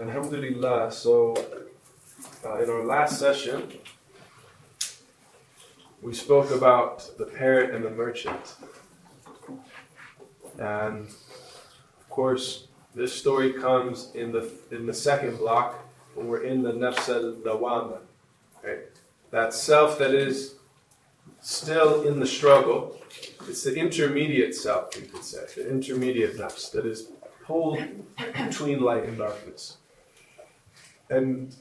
Alhamdulillah. So, in our last session, we spoke about the parrot and the merchant. And, of course, this story comes in the second block when we're in the nafs al-lawama. Right? That self that is still in the struggle. It's the intermediate self, you could say. The intermediate nafs that is pulled between light and darkness. And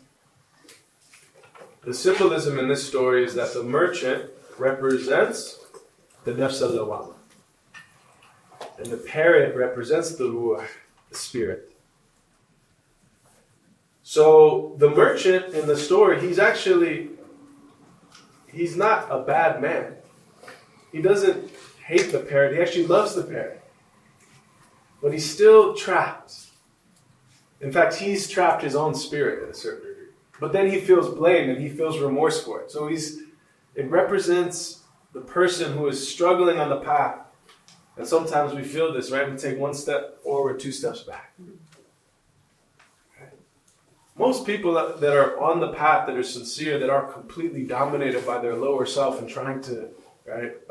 the symbolism in this story is that the merchant represents the nafs al-lawama. And the parrot represents the ruh, the spirit. So the merchant in the story, he's not a bad man. He doesn't hate the parrot. He actually loves the parrot. But he's still trapped. In fact, he's trapped his own spirit in a certain degree. But then he feels blame and he feels remorse for it. So it represents the person who is struggling on the path. And sometimes we feel this, right? We take one step forward, two steps back. Most people that are on the path, that are sincere, that are completely dominated by their lower self and trying to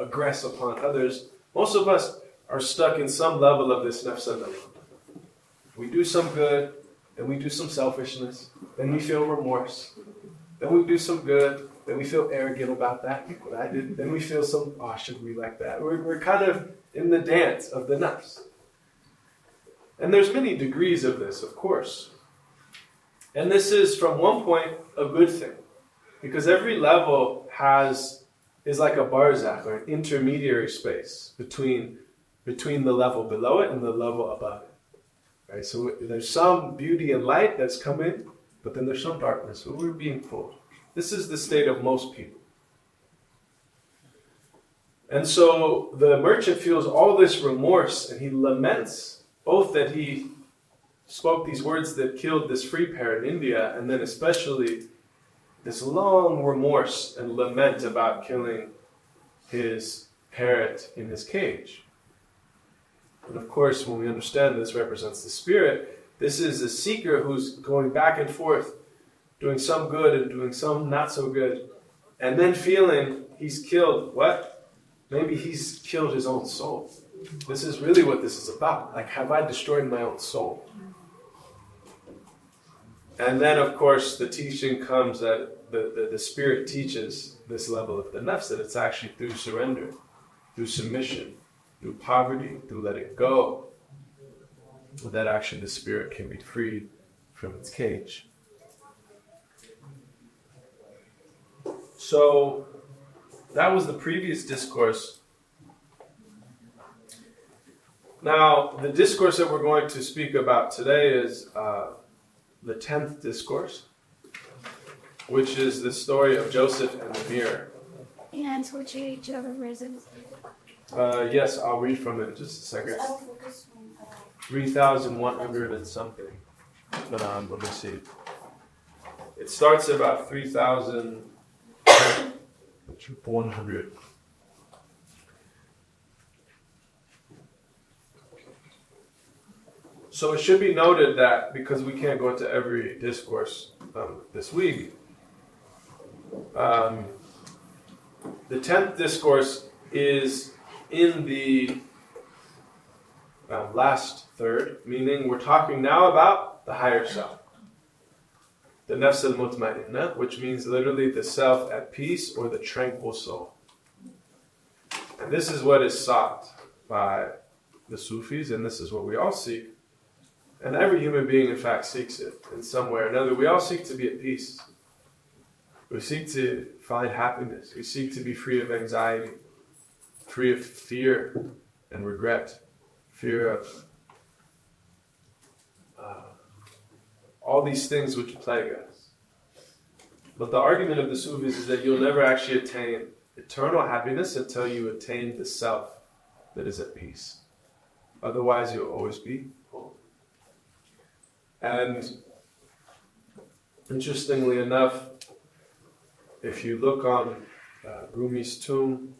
aggress upon others, most of us are stuck in some level of this nafs al-lawama. We do some good, then we do some selfishness, then we feel remorse, then we do some good, then we feel arrogant about that, what I did, then we feel should we like that? We're kind of in the dance of the nafs. And there's many degrees of this, of course. And this is, from one point, a good thing. Because every level is like a barzakh, or an intermediary space between the level below it and the level above it. Right? So there's some beauty and light that's come in, but then there's some darkness. So we're being pulled. This is the state of most people. And so the merchant feels all this remorse, and he laments both that he spoke these words that killed this free parrot in India, and then especially this long remorse and lament about killing his parrot in his cage. And of course, when we understand this represents the spirit, this is a seeker who's going back and forth, doing some good and doing some not so good, and then feeling he's killed what? Maybe he's killed his own soul. This is really what this is about. Like, have I destroyed my own soul? And then, of course, the teaching comes that the spirit teaches this level of the nafs, that it's actually through surrender, through submission, through poverty, through letting go, that actually the spirit can be freed from its cage. So, that was the previous discourse. Now, the discourse that we're going to speak about today is the 10th discourse, which is the story of Joseph and the mirror. And would you read your verses? Yes, I'll read from it in just a second. 3,100 and something. But let me see. It starts about 3,100. So it should be noted that, because we can't go into every discourse this week, the 10th discourse is in the last third, meaning we're talking now about the higher self. The nafs al-mutma'inna, which means literally the self at peace, or the tranquil soul. And this is what is sought by the Sufis, and this is what we all seek. And every human being, in fact, seeks it in some way or another. We all seek to be at peace. We seek to find happiness. We seek to be free of anxiety, free of fear and regret, fear of all these things which plague us. But the argument of the Sufis is that you'll never actually attain eternal happiness until you attain the self that is at peace. Otherwise, you'll always be poor. And interestingly enough, if you look on Rumi's tomb,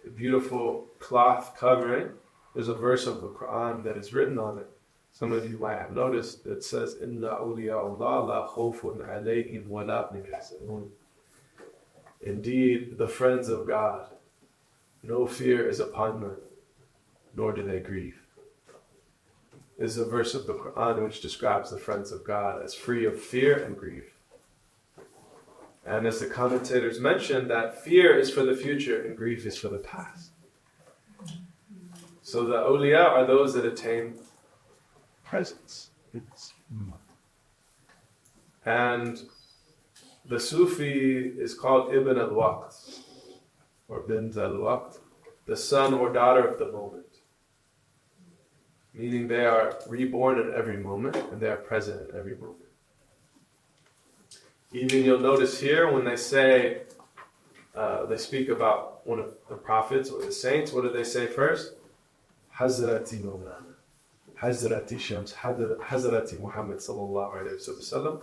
the beautiful cloth covering, there's a verse of the Quran that is written on it. Some of you might have noticed it says, Inna awliya Allah la khawfun alayhim wa la hum yahzanun. Indeed, the friends of God, no fear is upon them, nor do they grieve. This is a verse of the Quran which describes the friends of God as free of fear and grief. And as the commentators mentioned, that fear is for the future and grief is for the past. So the awliya are those that attain presence. And the Sufi is called Ibn al-Waqt, or Bint al-Waqt, the son or daughter of the moment. Meaning they are reborn at every moment and they are present at every moment. Even you'll notice here when they say, they speak about one of the prophets or the saints, what do they say first? Hazrati Mawlana, Hazrati Shams, Hazrati Muhammad sallallahu alayhi wa sallam,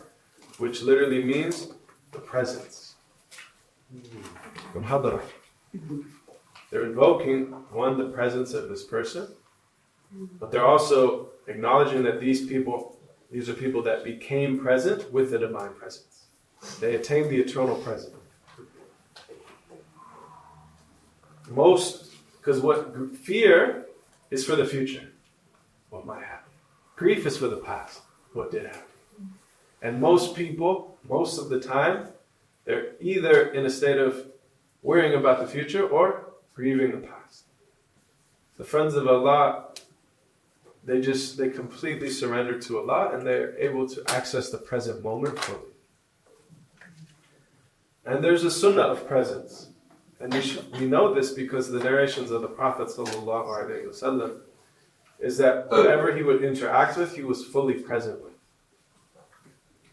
which literally means the presence. From Hadra. They're invoking, one, the presence of this person, but they're also acknowledging that these are people that became present with the divine presence. They attained the eternal present. Because what fear is for the future, what might happen. Grief is for the past, what did happen. And most people, most of the time, they're either in a state of worrying about the future or grieving the past. The friends of Allah, they completely surrender to Allah and they're able to access the present moment fully. And there's a sunnah of presence. And we know this because the narrations of the Prophet ﷺ is that whatever he would interact with, he was fully present with.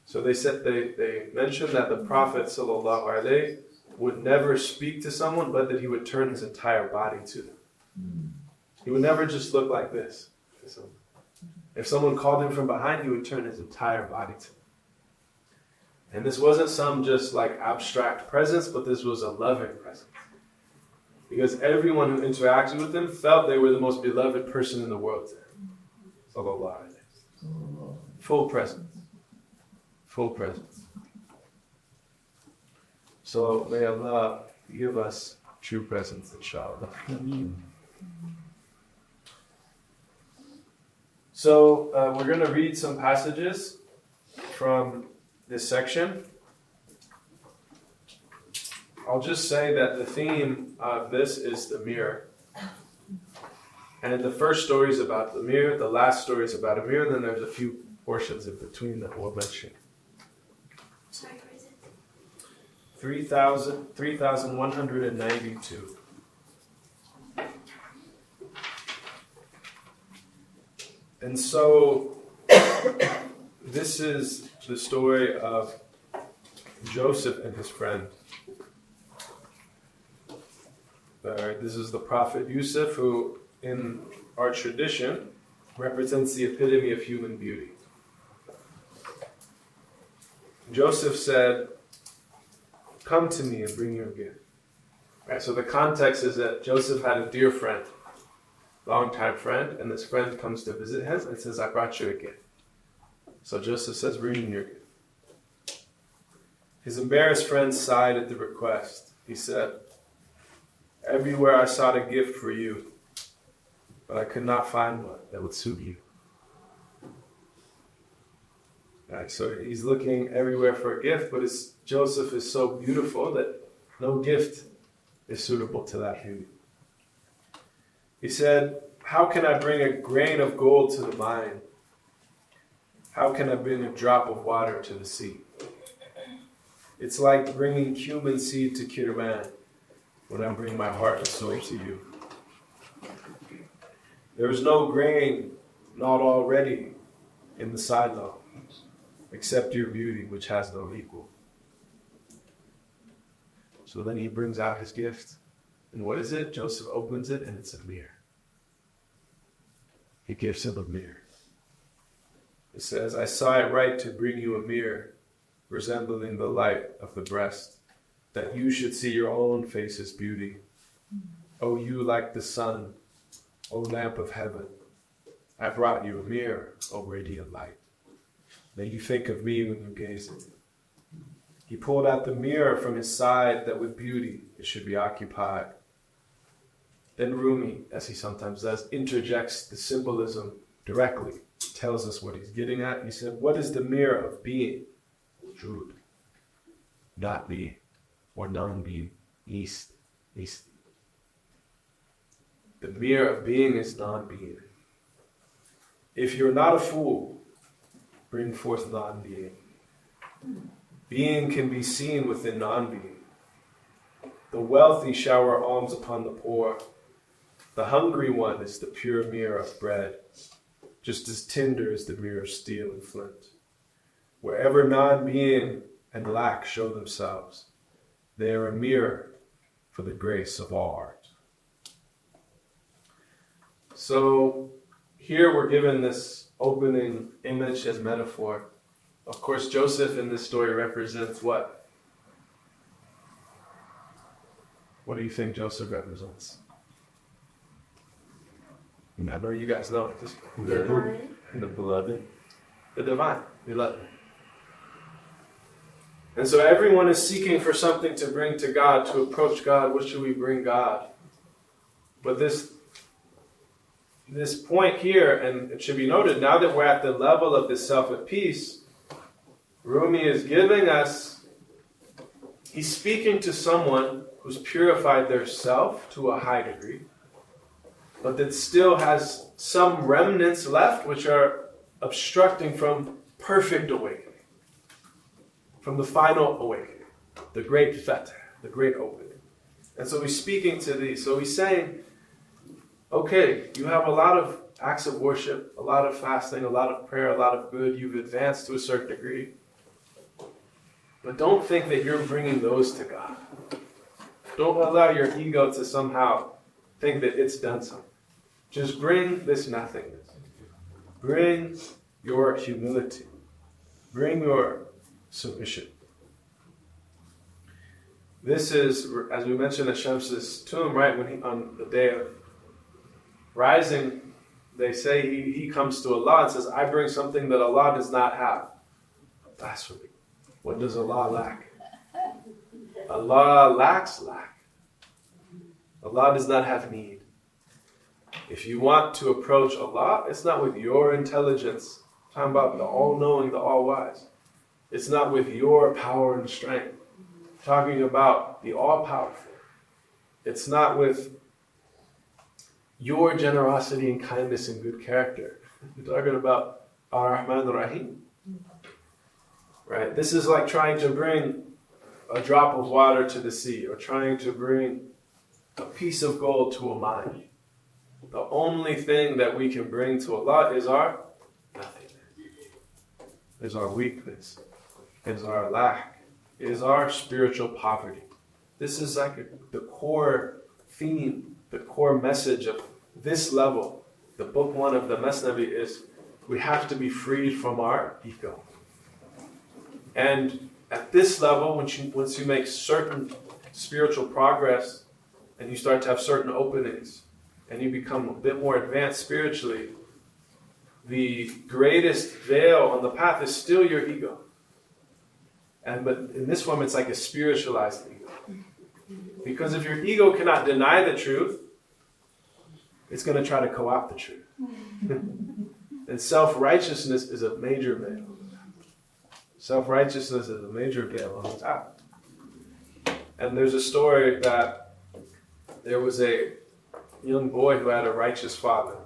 So they mentioned that the Prophet ﷺ would never speak to someone, but that he would turn his entire body to them. He would never just look like this. If someone called him from behind, he would turn his entire body to them. And this wasn't some just like abstract presence, but this was a loving presence. Because everyone who interacted with him felt they were the most beloved person in the world to him. Sallallahu alayhi wa sallam. Full presence. Full presence. So may Allah give us true presence, inshallah. So we're going to read some passages from this section. I'll just say that the theme of this is the mirror. And the first story is about the mirror, the last story is about a mirror, and then there's a few portions in between that we'll mention. Sorry, what is it? 3,192. And so, this is the story of Joseph and his friend. This is the Prophet Yusuf, who in our tradition represents the epitome of human beauty. Joseph said, "Come to me and bring your gift." Right, so the context is that Joseph had a dear friend, longtime friend, and this friend comes to visit him and says, "I brought you a gift." So Joseph says, "Bring me your gift." His embarrassed friend sighed at the request. He said, "Everywhere I sought a gift for you, but I could not find one that would suit you." Right, so he's looking everywhere for a gift, but Joseph is so beautiful that no gift is suitable to that beauty. He said, "How can I bring a grain of gold to the mine? How can I bring a drop of water to the sea? It's like bringing cumin seed to Kirman when I bring my heart and soul to you. There is no grain, not already, in the silo, except your beauty, which has no equal." So then he brings out his gift. And what is it? Joseph opens it, and it's a mirror. He gives him a mirror. It says, "I saw it right to bring you a mirror, resembling the light of the breast, that you should see your own face's beauty. O you like the sun, O lamp of heaven, I brought you a mirror, O radiant light. May you think of me when you gaze at it. He pulled out the mirror from his side that with beauty it should be occupied. Then Rumi, as he sometimes does, interjects the symbolism directly, tells us what he's getting at. He said, what is the mirror of being? Wujud. Not being, or non-being. East. The mirror of being is non-being. If you're not a fool, bring forth non-being. Being can be seen within non-being. The wealthy shower alms upon the poor. The hungry one is the pure mirror of bread, just as tinder is the mirror of steel and flint. Wherever non-being and lack show themselves, they are a mirror for the grace of all art. So here we're given this opening image as metaphor. Of course, Joseph in this story represents what? What do you think Joseph represents? I know you guys know it. The beloved. The divine. Beloved. And so everyone is seeking for something to bring to God, to approach God. What should we bring God? But this point here, and it should be noted, now that we're at the level of this self at peace, Rumi is giving us, he's speaking to someone who's purified their self to a high degree, but that still has some remnants left which are obstructing from perfect awakening, from the final awakening, the great fetr, the great opening. And so he's speaking to these. So he's saying, okay, you have a lot of acts of worship, a lot of fasting, a lot of prayer, a lot of good. You've advanced to a certain degree. But don't think that you're bringing those to God. Don't allow your ego to somehow think that it's done something. Just bring this nothingness. Bring your humility. Bring your submission. This is, as we mentioned at Shams's tomb, right, when he, on the day of rising, they say he comes to Allah and says, I bring something that Allah does not have. Blasphemy. What does Allah lack? Allah lacks lack. Allah does not have need. If you want to approach Allah, it's not with your intelligence. I'm talking about the all-knowing, the all-wise. It's not with your power and strength. I'm talking about the all-powerful. It's not with your generosity and kindness and good character. We're talking about Ar-Rahman Ar-Rahim. Right? This is like trying to bring a drop of water to the sea, or trying to bring a piece of gold to a mine. The only thing that we can bring to Allah is our nothingness. Is our weakness. Is our lack. Is our spiritual poverty. This is like the core theme, the core message of this level. The book 1 of the Mathnawi is we have to be freed from our ego. And at this level, once you make certain spiritual progress and you start to have certain openings and you become a bit more advanced spiritually, the greatest veil on the path is still your ego. But in this form, it's like a spiritualized ego. Because if your ego cannot deny the truth, it's going to try to co-opt the truth. And self-righteousness is a major veil. Self-righteousness is a major veil on the top. And there's a story that there was a young boy who had a righteous father.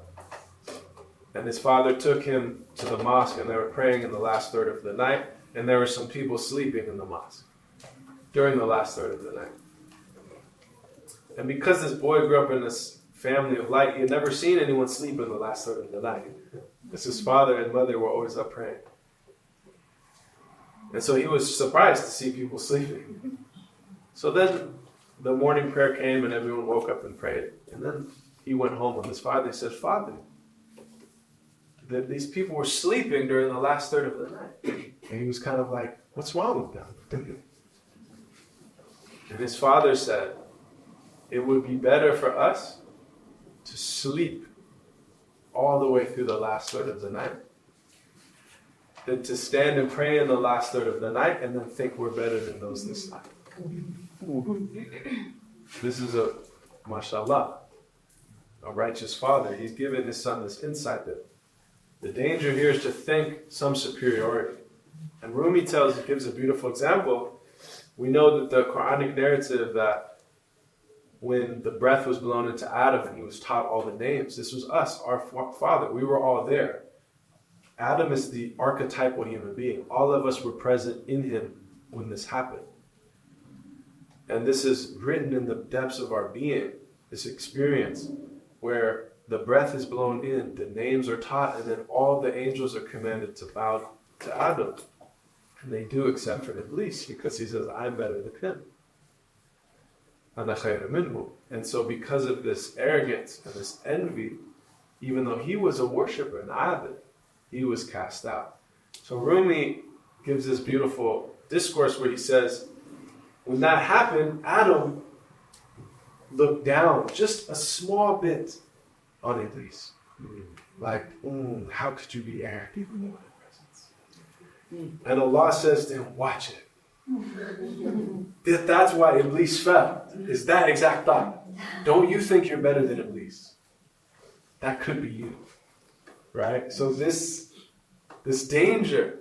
And his father took him to the mosque, and they were praying in the last third of the night, and there were some people sleeping in the mosque during the last third of the night. And because this boy grew up in this family of light, he had never seen anyone sleep in the last third of the night. Because his father and mother were always up praying. And so he was surprised to see people sleeping. So then the morning prayer came and everyone woke up and prayed. And then he went home with his father. He said, Father, these people were sleeping during the last third of the night. And he was kind of like, what's wrong with them? And his father said, it would be better for us to sleep all the way through the last third of the night than to stand and pray in the last third of the night and then think we're better than those this night. This is mashallah, a righteous father. He's given his son this insight that the danger here is to think some superiority. And Rumi gives a beautiful example. We know that the Quranic narrative that when the breath was blown into Adam and he was taught all the names, this was us, our father. We were all there. Adam is the archetypal human being. All of us were present in him when this happened. And this is written in the depths of our being, this experience where the breath is blown in, the names are taught, and then all the angels are commanded to bow to Adam. And they do except for Iblis, because he says, I'm better than him. Ana khayra minhu. And so because of this arrogance and this envy, even though he was a worshipper, an abid, he was cast out. So Rumi gives this beautiful discourse where he says, when that happened, Adam looked down just a small bit on Iblis. Like, how could you be arrogant in my presence? And Allah says to him, watch it. That's why Iblis fell. Is that exact thought. Don't you think you're better than Iblis? That could be you. Right? So this danger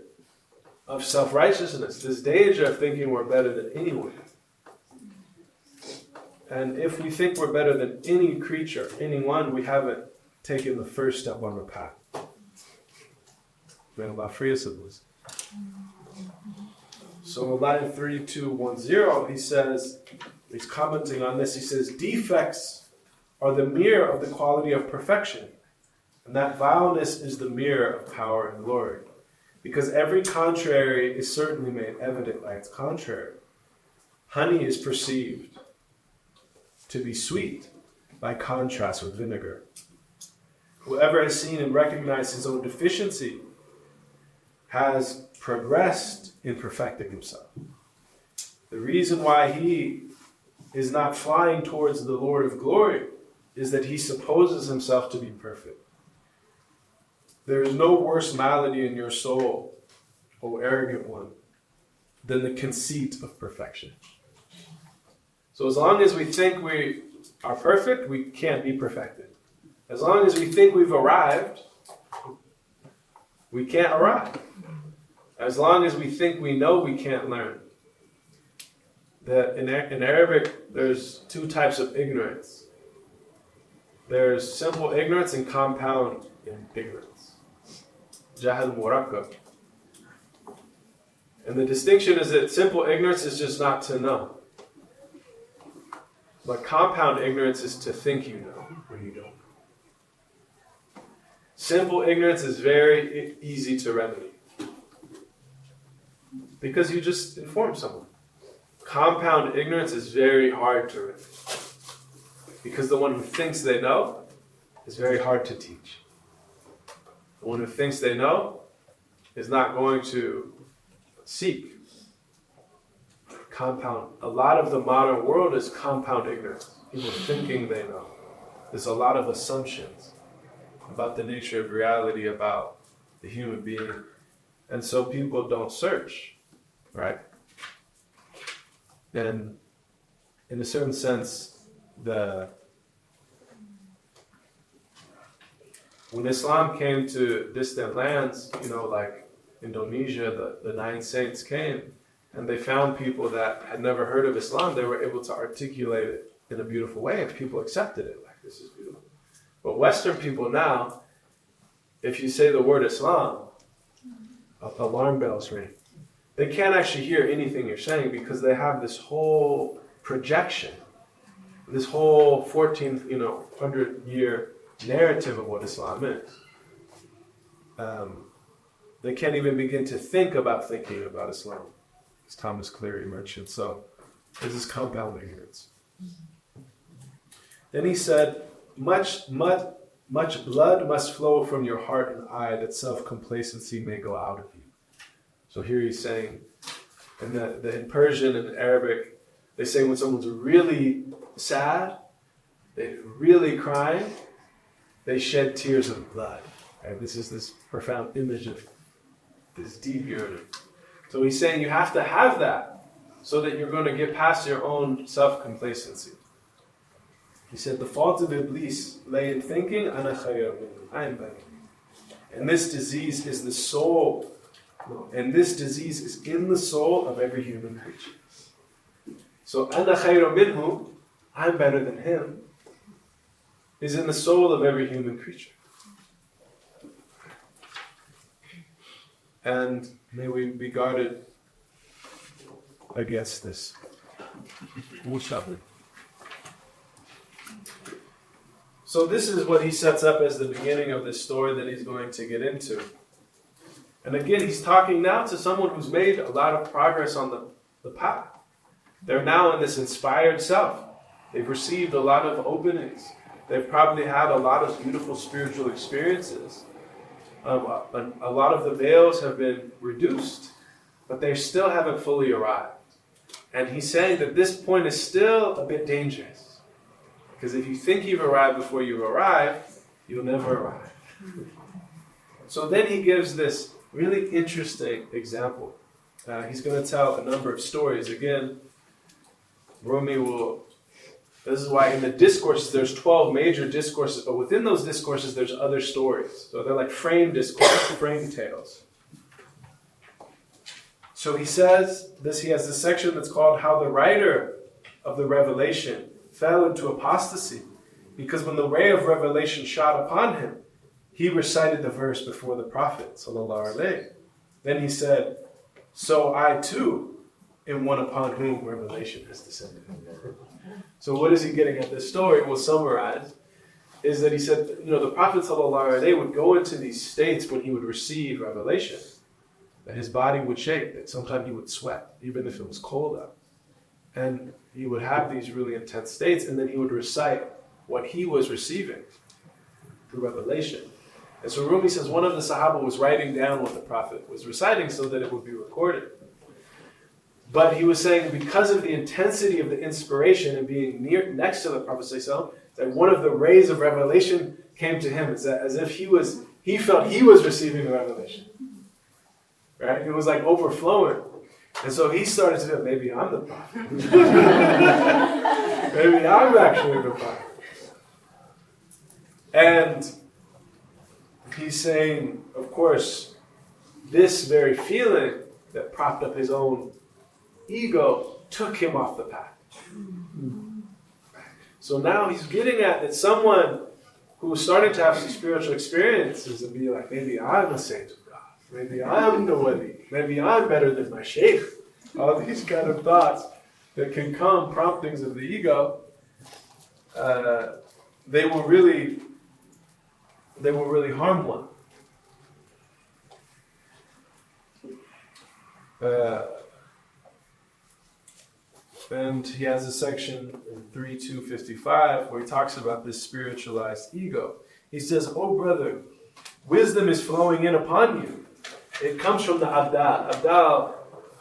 of self-righteousness, this danger of thinking we're better than anyone. And if we think we're better than any creature, anyone, we haven't taken the first step on the path. May Allah free us of this. So in line 3210, he says, he's commenting on this, he says, defects are the mirror of the quality of perfection, and that vileness is the mirror of power and glory. Because every contrary is certainly made evident by its contrary. Honey is perceived to be sweet by contrast with vinegar. Whoever has seen and recognized his own deficiency has progressed in perfecting himself. The reason why he is not flying towards the Lord of glory is that he supposes himself to be perfect. There is no worse malady in your soul, O arrogant one, than the conceit of perfection. So as long as we think we are perfect, we can't be perfected. As long as we think we've arrived, we can't arrive. As long as we think we know, we can't learn. In Arabic, there's two types of ignorance. There's simple ignorance and compound ignorance. Jahal murakkab. And the distinction is that simple ignorance is just not to know. But compound ignorance is to think you know when you don't. Simple ignorance is very easy to remedy, because you just inform someone. Compound ignorance is very hard to remedy, because the one who thinks they know is very hard to teach. The one who thinks they know is not going to seek. Compound. A lot of the modern world is compound ignorance. People thinking they know. There's a lot of assumptions about the nature of reality, about the human being. And so people don't search, right? And in a certain sense, when Islam came to distant lands, like Indonesia, the 9 saints came, and they found people that had never heard of Islam. They were able to articulate it in a beautiful way, and people accepted it. Like, this is beautiful. But Western people now, if you say the word Islam, alarm bells ring. They can't actually hear anything you're saying, because they have this whole projection, this whole 1,400-year narrative of what Islam is. They can't even begin to think about thinking about Islam, as Thomas Cleary mentioned. So this is compound ignorance. Then he said, much blood must flow from your heart and eye, that self-complacency may go out of you. So here he's saying, in Persian and Arabic, they say when someone's really sad, they're really crying, they shed tears of blood. Right? This is this profound image of this deep yearning. So he's saying you have to have that so that you're going to get past your own self-complacency. He said the fault of Iblis lay in thinking, Ana khayr minhu, I am better. And this disease is the soul. And this disease is in the soul of every human creature. So, Ana khayr minhu, I'm better than him, is in the soul of every human creature. And may we be guarded against this. So this is what he sets up as the beginning of this story that he's going to get into. And again, he's talking now to someone who's made a lot of progress on the path. They're now in this inspired self. They've received a lot of openings. They've probably had a lot of beautiful spiritual experiences. A lot of the veils have been reduced, but they still haven't fully arrived. And he's saying that this point is still a bit dangerous. Because if you think you've arrived before you've arrived, you'll never arrive. So then he gives this really interesting example. He's going to tell a number of stories. Again, Rumi will... This is why in the discourses, there's 12 major discourses, but within those discourses, there's other stories. So they're like frame discourses, frame tales. So he says, he has this section that's called How the Writer of the Revelation fell into apostasy, because when the ray of revelation shot upon him, he recited the verse before the Prophet, sallallahu alaihi. Then he said, so I too am one upon whom revelation has descended. So what is he getting at this story? We'll summarize. Is that he said, the Prophet ﷺ would go into these states when he would receive revelation, that his body would shake, that sometimes he would sweat, even if it was cold out. And he would have these really intense states, and then he would recite what he was receiving through revelation. And so Rumi says one of the Sahaba was writing down what the Prophet was reciting so that it would be recorded. But he was saying because of the intensity of the inspiration and being next to the Prophet ﷺ, that one of the rays of revelation came to him. It's as if he felt he was receiving the revelation. Right? It was like overflowing. And so he started to feel, maybe I'm the Prophet. Maybe I'm actually the Prophet. And he's saying, of course, this very feeling that propped up his own ego took him off the path. So now he's getting at that someone who's starting to have some spiritual experiences and be like, maybe I'm a saint of God. Maybe I'm the wali. Maybe I'm better than my sheikh. All these kind of thoughts that can come, promptings of the ego, they will really harm one. And he has a section in 3.255 where he talks about this spiritualized ego. He says, oh brother, wisdom is flowing in upon you. It comes from the Abdal. Abdal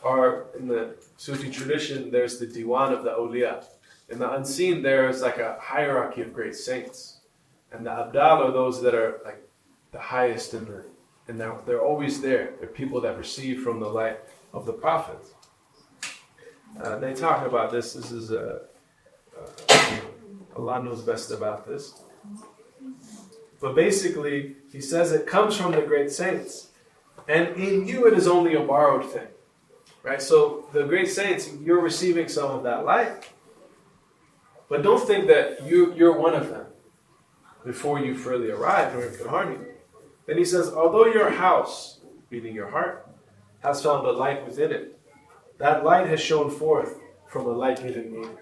are, in the Sufi tradition, there's the Diwan of the Awliya. In the unseen, there's like a hierarchy of great saints. And the Abdal are those that are like the highest and they're always there. They're people that receive from the light of the Prophet. They talk about this. This is Allah knows best about this. But basically, he says it comes from the great saints. And in you it is only a borrowed thing. Right? So the great saints, you're receiving some of that light. But don't think that you're one of them before you fully arrive or it could harm you. Then he says, although your house, meaning your heart, has found a light within it, that light has shone forth from a light-giving neighbor.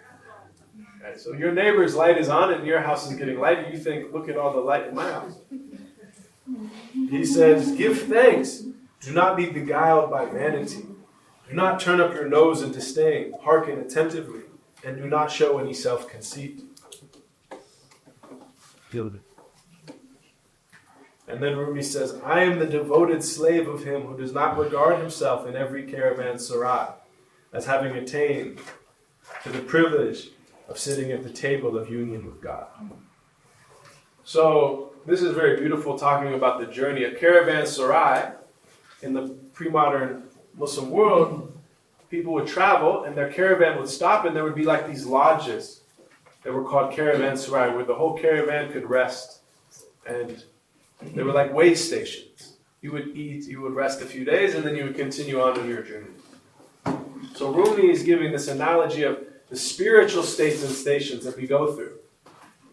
Right? So your neighbor's light is on and your house is getting light, and you think, look at all the light in my house. He says, give thanks. Do not be beguiled by vanity. Do not turn up your nose in disdain. Hearken attentively, and do not show any self-conceit. And then Rumi says, I am the devoted slave of him who does not regard himself in every caravanserai as having attained to the privilege of sitting at the table of union with God. So, this is very beautiful, talking about the journey. A caravanserai in the pre-modern Muslim world, people would travel and their caravan would stop, and there would be like these lodges that were called caravanserai, where the whole caravan could rest. And they were like way stations. You would eat, you would rest a few days, and then you would continue on in your journey. So Rumi is giving this analogy of the spiritual states and stations that we go through.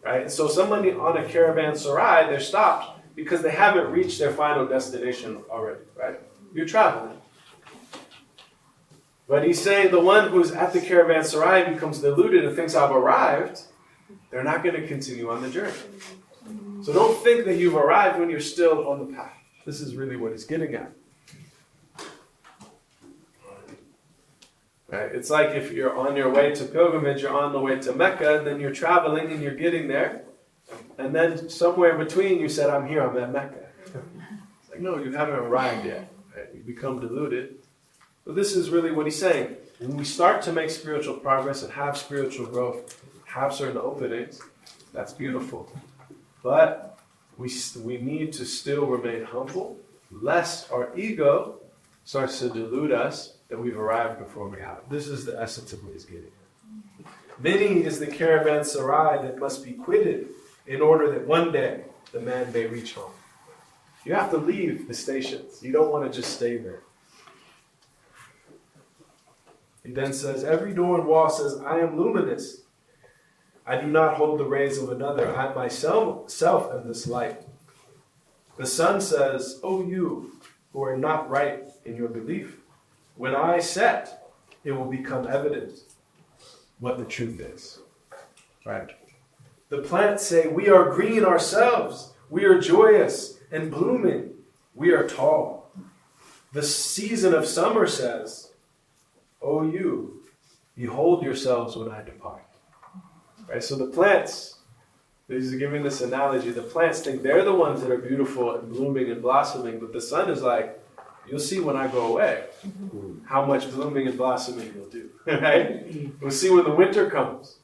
Right? And so somebody on a caravanserai, they're stopped because they haven't reached their final destination already. Right? You're traveling. But he's saying the one who's at the caravanserai becomes deluded and thinks I've arrived, they're not going to continue on the journey. So don't think that you've arrived when you're still on the path. This is really what he's getting at. Right? It's like if you're on your way to pilgrimage, you're on the way to Mecca, and then you're traveling and you're getting there, and then somewhere in between you said, I'm here, I'm at Mecca. It's like, no, you haven't arrived yet. Right? You become deluded. But this is really what he's saying. When we start to make spiritual progress and have spiritual growth, have certain openings, that's beautiful. But we need to still remain humble, lest our ego starts to delude us that we've arrived before we have. This is the essence of what he's getting at. Many is the caravanserai that must be quitted in order that one day the man may reach home. You have to leave the stations. You don't want to just stay there. He then says, every door and wall says, I am luminous. I do not hold the rays of another. I myself am this light. The sun says, O you who are not right in your belief, when I set, it will become evident what the truth is. Right? The plants say, we are green ourselves. We are joyous and blooming. We are tall. The season of summer says, O you, behold yourselves when I depart. Right? So the plants, he's giving this analogy, the plants think they're the ones that are beautiful and blooming and blossoming, but the sun is like, you'll see when I go away how much blooming and blossoming you'll do. Right? We'll see when the winter comes.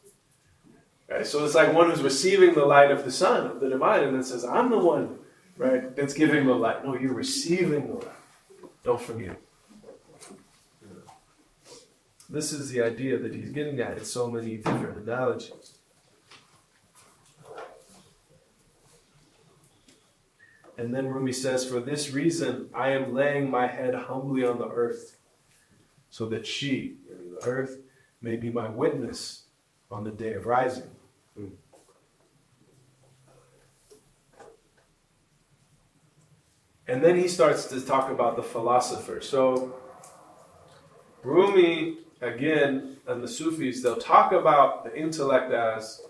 Right? So it's like one who's receiving the light of the sun, of the divine, and then says, I'm the one, right, that's giving the light. No, you're receiving the light. Don't forget. This is the idea that he's getting at in so many different analogies. And then Rumi says, for this reason, I am laying my head humbly on the earth, so that she, the earth, may be my witness on the day of rising. And then he starts to talk about the philosopher. So Rumi, again, and the Sufis, they'll talk about the intellect as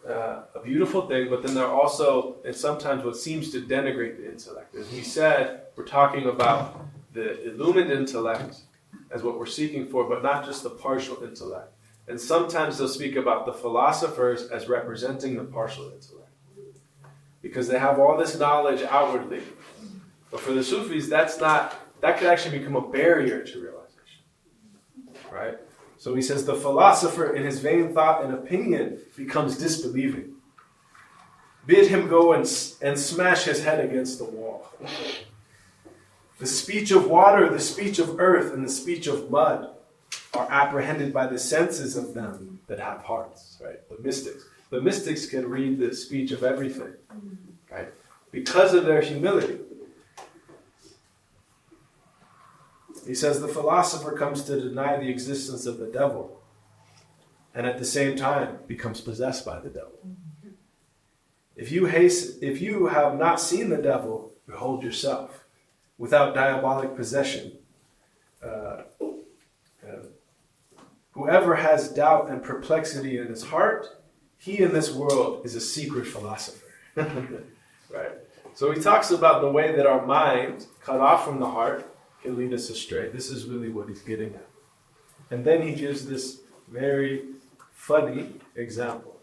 a beautiful thing, but then they're also, and sometimes what seems to denigrate the intellect. As we said, we're talking about the illumined intellect as what we're seeking for, but not just the partial intellect. And sometimes they'll speak about the philosophers as representing the partial intellect, because they have all this knowledge outwardly. But for the Sufis, that could actually become a barrier to realization. Right? So he says, the philosopher in his vain thought and opinion becomes disbelieving. Bid him go and smash his head against the wall. The speech of water, the speech of earth, and the speech of mud are apprehended by the senses of them that have hearts. Right? The mystics. The mystics can read the speech of everything. Right? Because of their humility. He says the philosopher comes to deny the existence of the devil, and at the same time becomes possessed by the devil. If you have not seen the devil, behold yourself, without diabolic possession. Whoever has doubt and perplexity in his heart, he in this world is a secret philosopher. Right? So he talks about the way that our mind, cut off from the heart, can lead us astray. This is really what he's getting at. And then he gives this very funny example.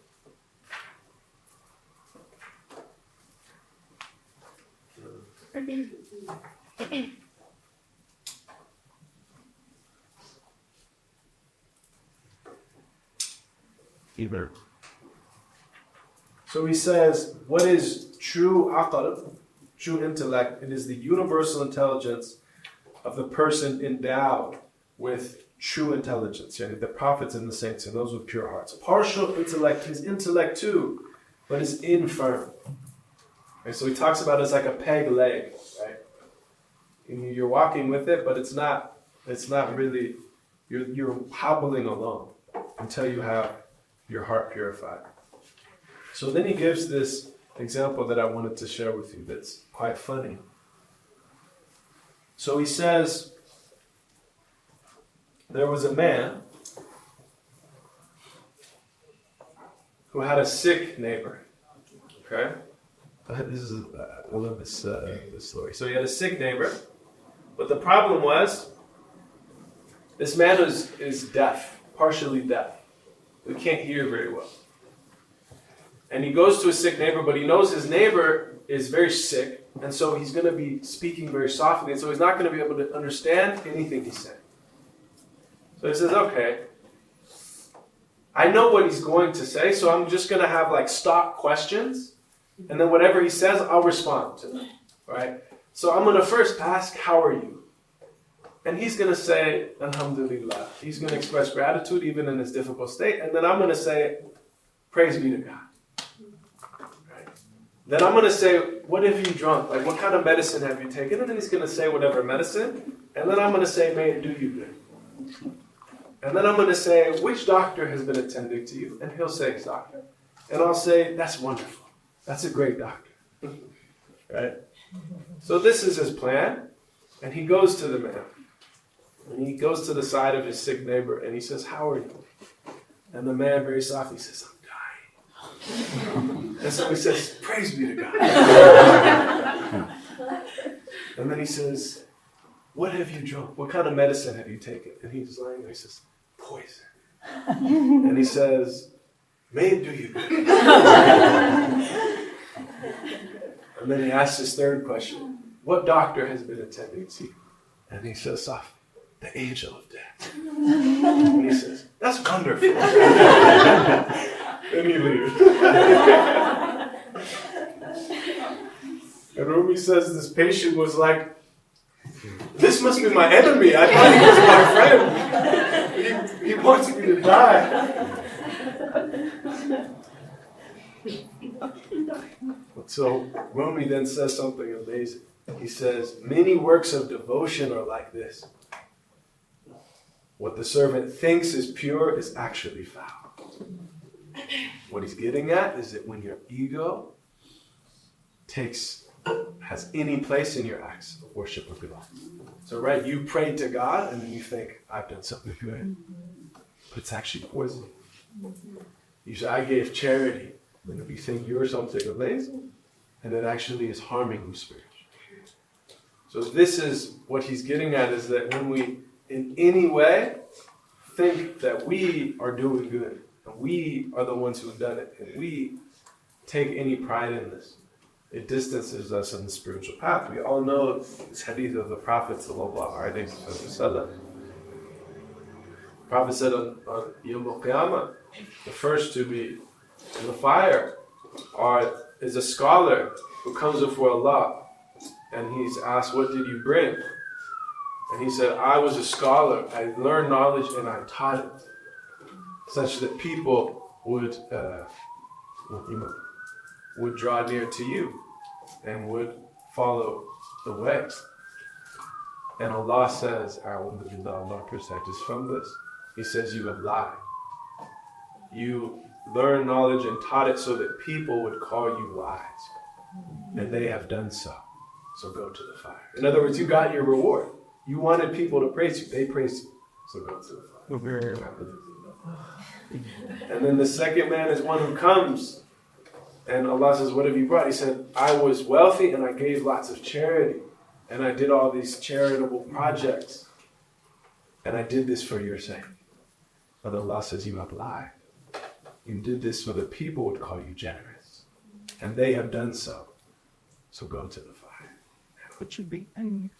So he says, what is true aql, true intellect. It is the universal intelligence of the person endowed with true intelligence. The prophets and the saints, and those with pure hearts. Partial intellect, his intellect too, but is infirm. And so he talks about it as like a peg leg, right? And you're walking with it, but it's not really, you're hobbling along until you have your heart purified. So then he gives this example that I wanted to share with you that's quite funny. So he says, there was a man who had a sick neighbor. Okay? I love this story. So he had a sick neighbor, but the problem was, this man is deaf, partially deaf. He can't hear very well. And he goes to a sick neighbor, but he knows his neighbor is very sick, and so he's going to be speaking very softly, and so he's not going to be able to understand anything he's saying. So he says, okay, I know what he's going to say, so I'm just going to have like stock questions, and then whatever he says, I'll respond to them, right? So I'm going to first ask, how are you? And he's going to say, Alhamdulillah. He's going to express gratitude even in his difficult state, and then I'm going to say, praise be to God. Right? Then I'm going to say, what have you drunk? Like, what kind of medicine have you taken? And then he's going to say whatever medicine, and then I'm going to say, may it do you good. And then I'm going to say, which doctor has been attending to you? And he'll say, his doctor. And I'll say, that's wonderful. That's a great doctor. Right? So this is his plan. And he goes to the man. And he goes to the side of his sick neighbor. And he says, how are you? And the man very softly says, I'm dying. And so he says, praise be to God. And then he says, what have you drunk? What kind of medicine have you taken? And he's lying there. He says, poison. And he says, may it do you good. And then he asks his third question, what doctor has been attending to you? And he says softly, the angel of death. And he says, that's wonderful. And he leaves. And Rumi says this patient was like, this must be my enemy. I thought he was my friend. He wants me to die. So Rumi then says something amazing. He says, many works of devotion are like this. What the servant thinks is pure is actually foul. What he's getting at is that when your ego has any place in your acts of worship or belonging. So, right, you pray to God and then you think, I've done something good. But it's actually poison. You say, I gave charity. And if you think you're something amazing, and it actually is harming you spiritually. So this is what he's getting at, is that when we, in any way, think that we are doing good, and we are the ones who have done it, and we take any pride in this, it distances us in the spiritual path. We all know this hadith of the Prophet sallallahu alaihi wasallam. The Prophet said on Yawm al-Qiyamah, the first to be in the fire is a scholar who comes before Allah, and he's asked, what did you bring? And he said, I was a scholar. I learned knowledge and I taught it, such that people would draw near to you and would follow the way. And Allah says, Allah protect us from this. He says, you have lied. You learned knowledge and taught it so that people would call you wise. And they have done so. So go to the fire. In other words, you got your reward. You wanted people to praise you. They praised you. So go to the fire. And then the second man is one who comes. And Allah says, what have you brought? He said, I was wealthy and I gave lots of charity. And I did all these charitable projects. And I did this for your sake. But Allah says, you have lied. You did this so that people would call you generous. And they have done so. So go to the fire. What should be angry?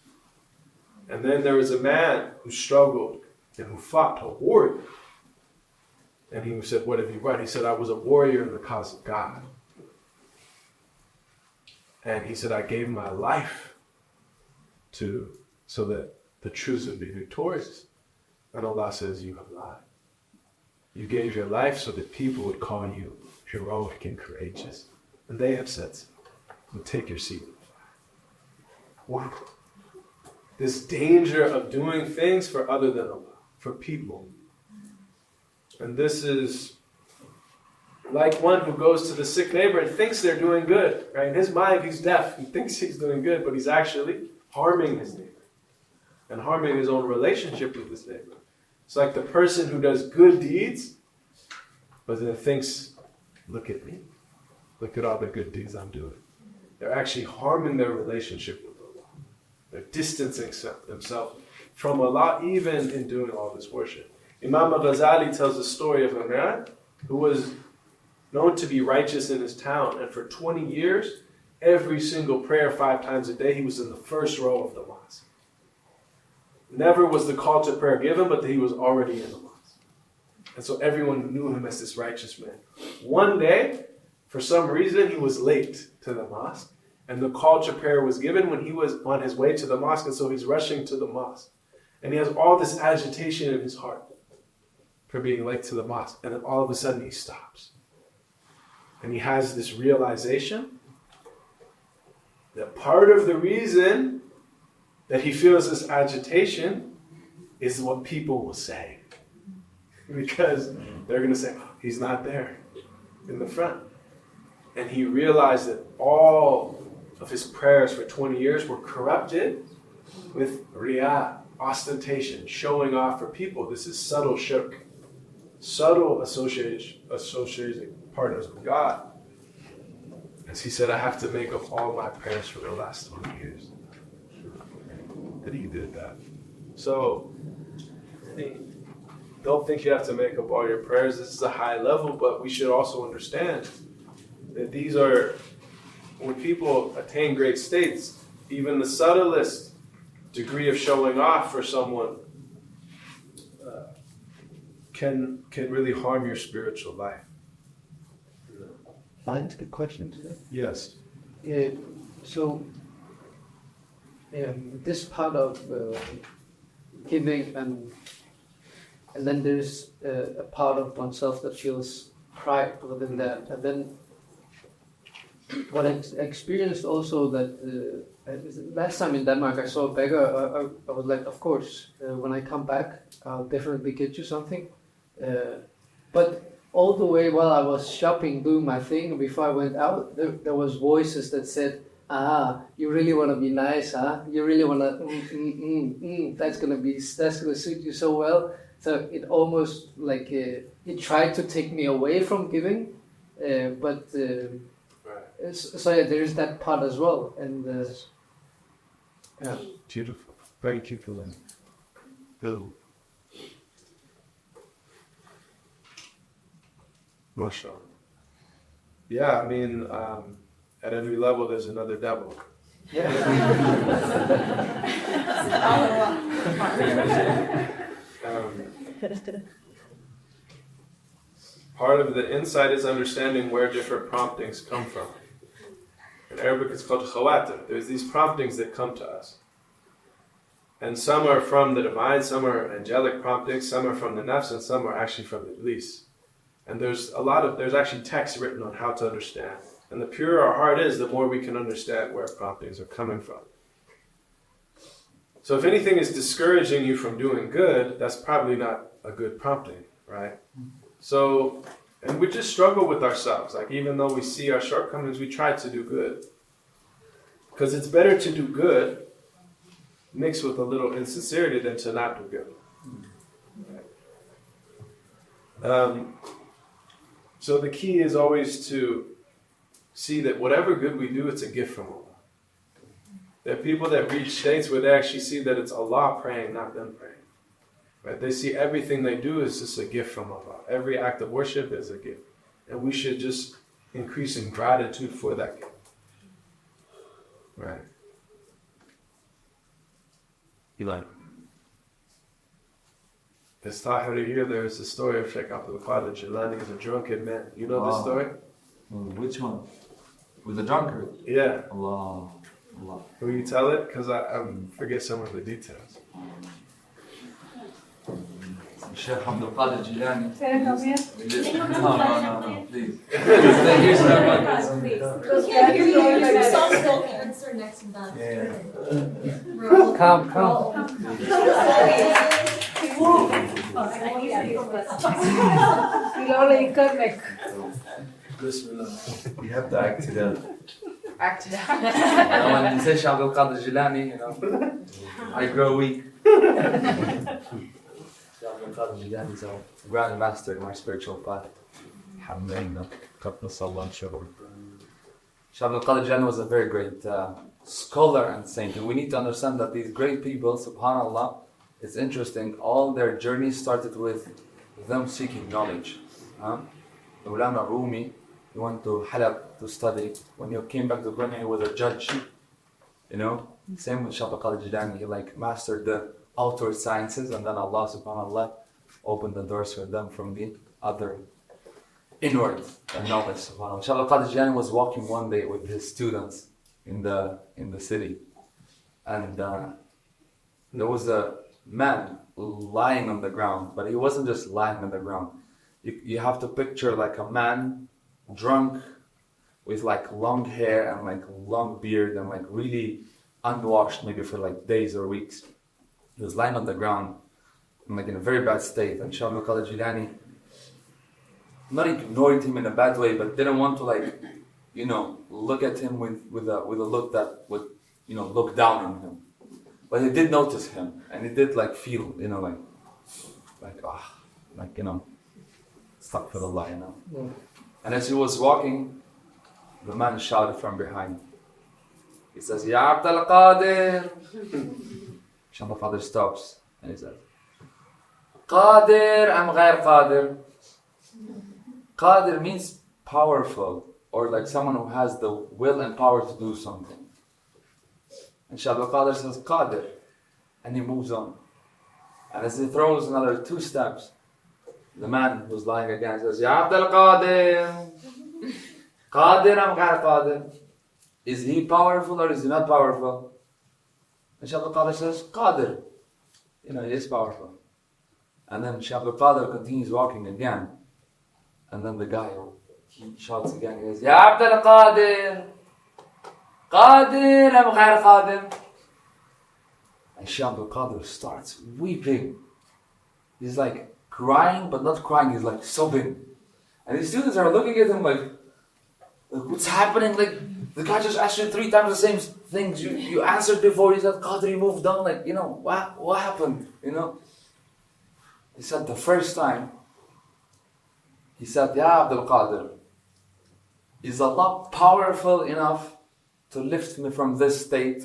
And then there was a man who struggled and who fought, a warrior. And he said, what have you brought? He said, I was a warrior in the cause of God. And he said, I gave my life so that the truth would be victorious. And Allah says, you have lied. You gave your life so that people would call you heroic and courageous. And they have said so. Well, take your seat. Wow. This danger of doing things for other than Allah, for people. And this is like one who goes to the sick neighbor and thinks they're doing good. Right? In his mind, he's deaf. He thinks he's doing good, but he's actually harming his neighbor and harming his own relationship with his neighbor. It's like the person who does good deeds, but then thinks, look at me. Look at all the good deeds I'm doing. They're actually harming their relationship with Allah. They're distancing themselves from Allah even in doing all this worship. Imam al-Ghazali tells the story of a man who was known to be righteous in his town, and for 20 years, every single prayer 5 times a day, he was in the first row of the mosque. Never was the call to prayer given, but he was already in the mosque. And so everyone knew him as this righteous man. One day, for some reason, he was late to the mosque, and the call to prayer was given when he was on his way to the mosque, and so he's rushing to the mosque. And he has all this agitation in his heart for being late to the mosque. And then all of a sudden he stops. And he has this realization that part of the reason that he feels this agitation is what people will say. Because they're going to say, oh, he's not there in the front. And he realized that all of his prayers for 20 years were corrupted with riyah, ostentation, showing off for people. This is subtle shirk. Subtle associating partners with God. As he said, I have to make up all my prayers for the last 20 years. And he did that. So, don't think you have to make up all your prayers. This is a high level, but we should also understand that these are, when people attain great states, even the subtlest degree of showing off for someone can really harm your spiritual life. I ask a question today? Yes. This part of giving and then there's a part of oneself that feels pride within that. And then what I experienced also that last time in Denmark I saw a beggar, I was like, of course, when I come back, I'll definitely get you something. But all the way while I was shopping, doing my thing, before I went out, there was voices that said, you really want to be nice, huh? You really want to, that's gonna suit you so well. So it almost like it tried to take me away from giving, but so yeah, there is that part as well, and yeah. Beautiful. Thank you for that. Good. Mashallah. Yeah, I mean, at every level there's another devil. Yeah. Part of the insight is understanding where different promptings come from. In Arabic it's called khawatir. There's these promptings that come to us. And some are from the divine, some are angelic promptings, some are from the nafs, and some are actually from the iblis. And there's actually texts written on how to understand. And the purer our heart is, the more we can understand where promptings are coming from. So if anything is discouraging you from doing good, that's probably not a good prompting, right? So, and we just struggle with ourselves. Like even though we see our shortcomings, we try to do good. Because it's better to do good mixed with a little insincerity than to not do good. Right? So the key is always to see that whatever good we do, it's a gift from Allah. There are people that reach states where they actually see that it's Allah praying, not them praying. Right? They see everything they do is just a gift from Allah. Every act of worship is a gift. And we should just increase in gratitude for that gift. Right. Eli. It's Tahiri here, there's the story of Sheikh Abdul Qadir Jilani as a drunken man. You know this story? Which one? With the drunkard? Yeah. Allah. Will you tell it? Because I forget some of the details. Sheikh Abdul Qadir Jilani. Can I come here? No, please. Stop smoking and start next to that. Come. You have to act it out. When you say Sheikh Abdul Qadir Jilani, I grow weak. Sheikh Abdul Qadir Jilani is a grand master in my spiritual path. Alhamdulillah. قدس الله شره. Sheikh Abdul Qadir Jilani was a very great scholar and saint. And we need to understand that these great people, subhanAllah, it's interesting, all their journey started with them seeking knowledge. Maulana Rumi, he went to Halab to study. When he came back to Konya, he was a judge. Same with Sheikh Abdul Qadir Jilani. He mastered the outward sciences, and then Allah subhanAllah opened the doors for them from the other inward knowledge. SubhanAllah. Sheikh Abdul Qadir Jilani was walking one day with his students in the city, and there was a man lying on the ground, but he wasn't just lying on the ground. You have to picture like a man drunk with long hair and long beard and really unwashed, maybe for days or weeks. He was lying on the ground in a very bad state, and Sheikh Abdul Qadir Jilani not ignored him in a bad way, but didn't want to look at him with a look that would look down on him. But he did notice him, and he did feel stuck for the lie, And as he was walking, the man shouted from behind. He says, Ya Abdul Qadir. Sheikh Abdul Qadir stops and he says, Qadir am ghair Qadir. Qadir means powerful, or someone who has the will and power to do something. And Sheikh Abdul Qadir says, Qadir. And he moves on. And as he throws another 2 steps, the man who's lying again says, Ya Abdul Qadir. Qadir am ghair Qadir. Is he powerful or is he not powerful? And Sheikh Abdul Qadir says, Qadir. He is powerful. And then Sheikh Abdul Qadir continues walking again. And then the guy, he shouts again, he goes, Ya Abdul Qadir. Qadir am ghair Qadir. And Sheikh Abdul Qadir starts weeping. He's crying, but not crying, he's sobbing. And the students are looking at him what's happening? The guy just asked you 3 times the same things. You answered before, he said, Qadir, he moved on. What happened? He said the first time, he said, Ya Abdul Qadir, is Allah powerful enough to lift me from this state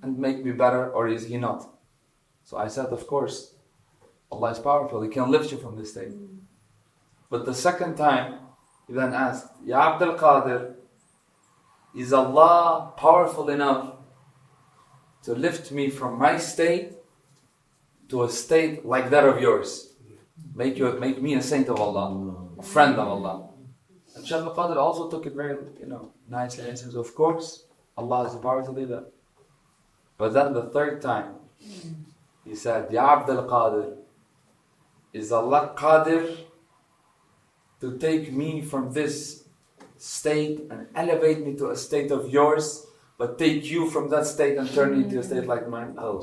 and make me better, or is He not? So I said, of course, Allah is powerful, He can lift you from this state. But the second time, he then asked, Ya Abdul Qadir, is Allah powerful enough to lift me from my state to a state like that of yours? Make me a saint of Allah, a friend of Allah. And Shaykh al-Qadir also took it very, nicely. He says, of course, Allah has the power to do that. But then the third time, he said, Ya Abdul Qadir, is Allah Qadir to take me from this state and elevate me to a state of yours, but take you from that state and turn me into a state like mine? Oh.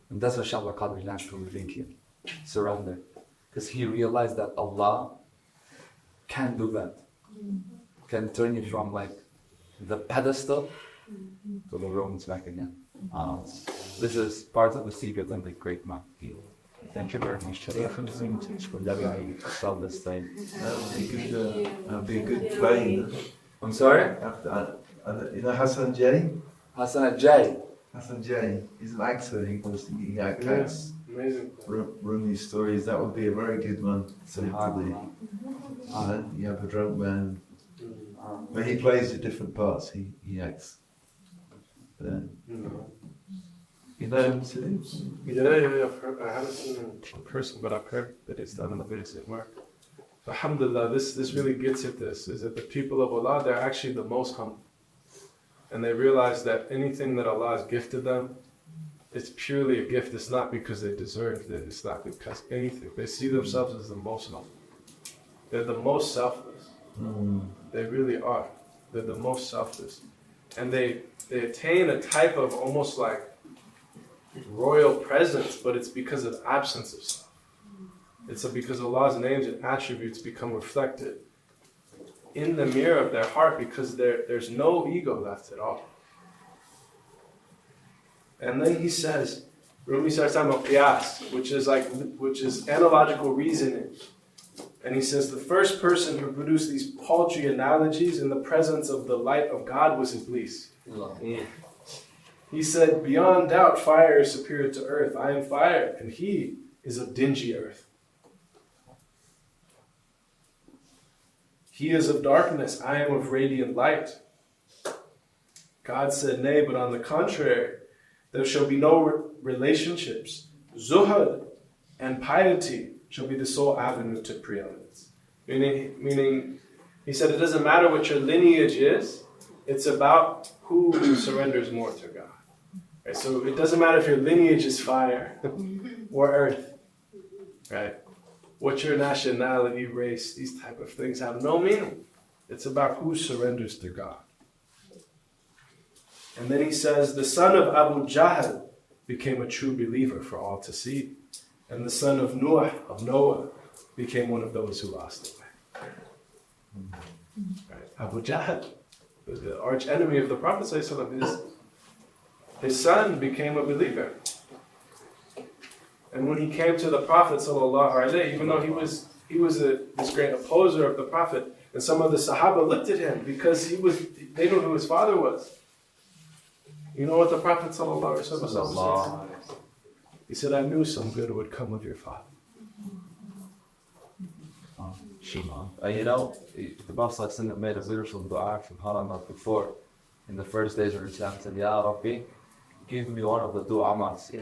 And that's what Shaykh al-Qadir learned from thinking. Surrender. Because he realized that Allah can do that. Can turn you from the pedestal to the Romans back again. This is part of the secret of the great man. Thank you very much. Sell this thing. That'd be a good plane. I'm sorry? Hassan J? Hassan J. Hassan J. He's an actor. He acts Amazing. Rumi stories. That would be a very good one to you have a drunk man. But he plays the different parts. He acts. You know him too? Yeah, I haven't seen him in person, but I've heard that it's done in the videos at work. Alhamdulillah, this really gets at this, is that the people of Allah, they're actually the most humble. And they realize that anything that Allah has gifted them, it's purely a gift. It's not because they deserved it. It's not because anything. They see themselves as the most humble. They're the most selfless. They really are. They're the most selfless. And they attain a type of almost like royal presence, but it's because of absence of self. It's because Allah's names and attributes become reflected in the mirror of their heart, because there's no ego left at all. And then he says, Rumi starts talking about qiyas, which is analogical reasoning. And he says the first person who produced these paltry analogies in the presence of the light of God was Iblis. He said, beyond doubt, fire is superior to earth. I am fire, and he is of dingy earth. He is of darkness. I am of radiant light. God said, nay, but on the contrary, there shall be no relationships. Zuhud and piety shall be the sole avenue to preeminence. Meaning, he said it doesn't matter what your lineage is, it's about who surrenders more to God. Right? So it doesn't matter if your lineage is fire or earth, right? What your nationality, race, these type of things have no meaning. It's about who surrenders to God. And then he says, the son of Abu Jahl became a true believer for all to see. And the son of Noah, became one of those who lost it. Right? Abu Jahl, the arch enemy of the Prophet ﷺ, his son became a believer. And when he came to the Prophet ﷺ, even though he was this great opposer of the Prophet, and some of the Sahaba looked at him because they knew who his father was. You know what the Prophet ﷺ said? He said, I knew some good would come of your father. Shimon. The Prophet made a beautiful dua from Haramat before. In the first days of Islam, he said, Ya Rabbi, give me one of the two Amars.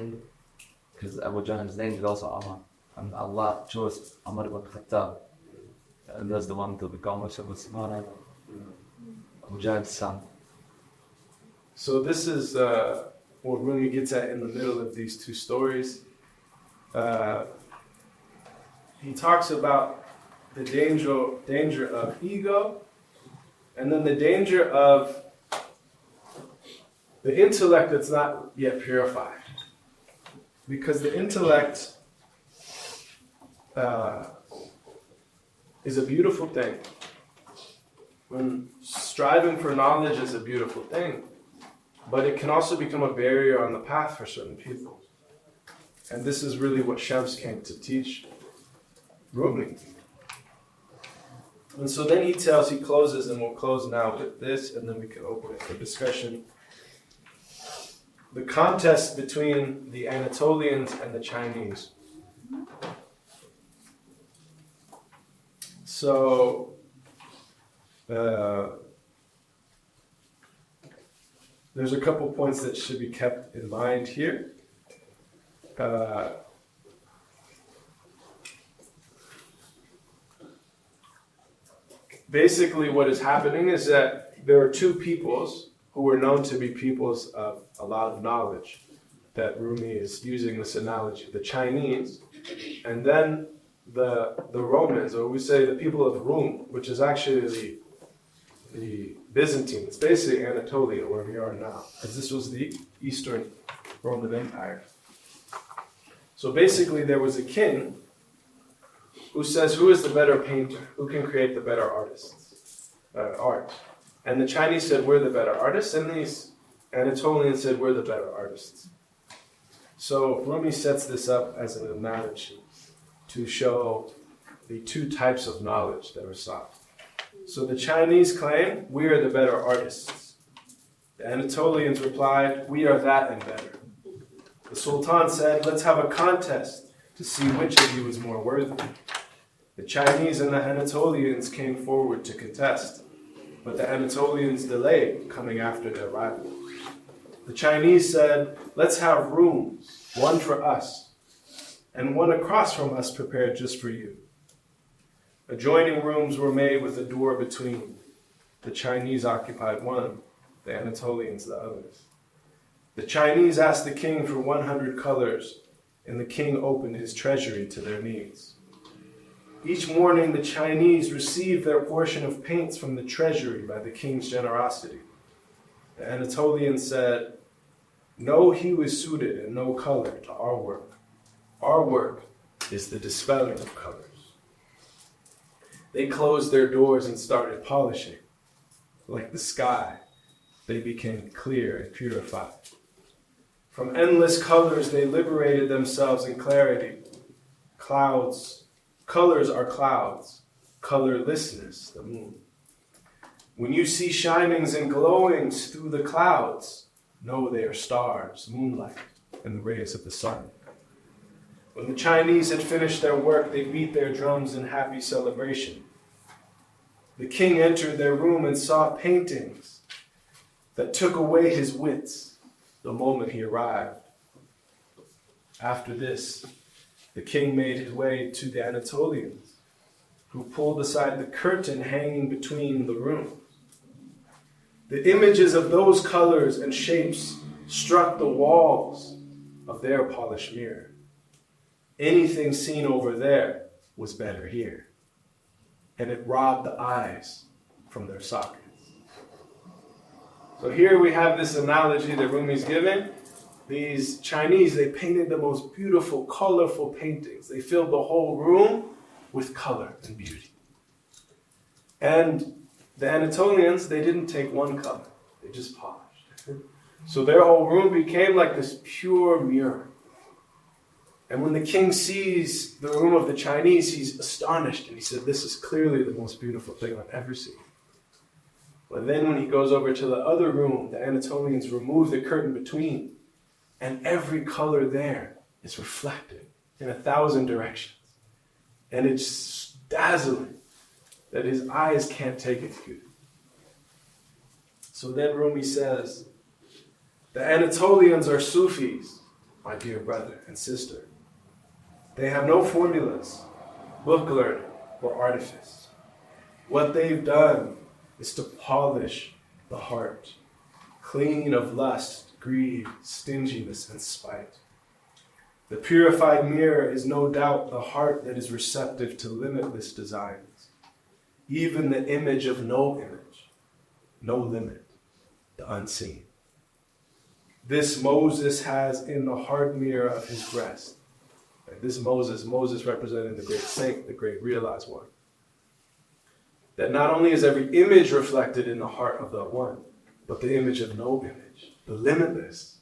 Because Abu Jahl's name is also Amar. And Allah chose Amar ibn Khattab. And that's the one to become Abu Jahl's son. So this is what Rumi gets at in the middle of these two stories. He talks about the danger of ego, and then the danger of the intellect that's not yet purified. Because the intellect is a beautiful thing. When striving for knowledge is a beautiful thing, but it can also become a barrier on the path for certain people. And this is really what Shams came to teach Rumi. And so then he closes, and we'll close now with this, and then we can open it for discussion. The contest between the Anatolians and the Chinese. So, there's a couple points that should be kept in mind here. Basically, what is happening is that there are two peoples who were known to be peoples of a lot of knowledge, that Rumi is using this analogy. The Chinese, and then the Romans, or we say the people of Rum, which is actually the Byzantines, basically Anatolia, where we are now, because this was the Eastern Roman Empire. So basically there was a king who says, who is the better painter? Who can create the better art? And the Chinese said, we're the better artists, and these Anatolians said, we're the better artists. So Rumi sets this up as an analogy to show the two types of knowledge that are sought. So the Chinese claim, we are the better artists. The Anatolians replied, we are that and better. The Sultan said, let's have a contest to see which of you is more worthy. The Chinese and the Anatolians came forward to contest, but the Anatolians delayed, coming after their rival. The Chinese said, let's have rooms, one for us, and one across from us prepared just for you. Adjoining rooms were made with a door between. The Chinese occupied one, the Anatolians the others. The Chinese asked the king for 100 colors, and the king opened his treasury to their needs. Each morning, the Chinese received their portion of paints from the treasury by the king's generosity. The Anatolians said, "No hue is suited and no color to our work. Our work is the dispelling of colors." They closed their doors and started polishing. Like the sky, they became clear and purified. From endless colors, they liberated themselves in clarity. Clouds, colors are clouds, colorlessness, the moon. When you see shinings and glowings through the clouds, know they are stars, moonlight, and the rays of the sun. When the Chinese had finished their work, they beat their drums in happy celebration. The king entered their room and saw paintings that took away his wits the moment he arrived. After this, the king made his way to the Anatolians, who pulled aside the curtain hanging between the rooms. The images of those colors and shapes struck the walls of their polished mirror. Anything seen over there was better here, and it robbed the eyes from their sockets. So here we have this analogy that Rumi's given. These Chinese, they painted the most beautiful, colorful paintings. They filled the whole room with color and beauty. And the Anatolians, they didn't take one color. They just polished. So their whole room became like this pure mirror. And when the king sees the room of the Chinese, he's astonished. And he said, "This is clearly the most beautiful thing I've ever seen." But then when he goes over to the other room, the Anatolians remove the curtain between. And every color there is reflected in 1,000 directions. And it's dazzling that his eyes can't take its beauty. So then Rumi says, the Anatolians are Sufis, my dear brother and sister. They have no formulas, book learning, or artifice. What they've done is to polish the heart, clean of lust, greed, stinginess, and spite. The purified mirror is no doubt the heart that is receptive to limitless designs, even the image of no image, no limit, the unseen. This Moses has in the hard mirror of his breast. And this Moses representing the great saint, the great realized one. That not only is every image reflected in the heart of the one, but the image of no image, the limitless,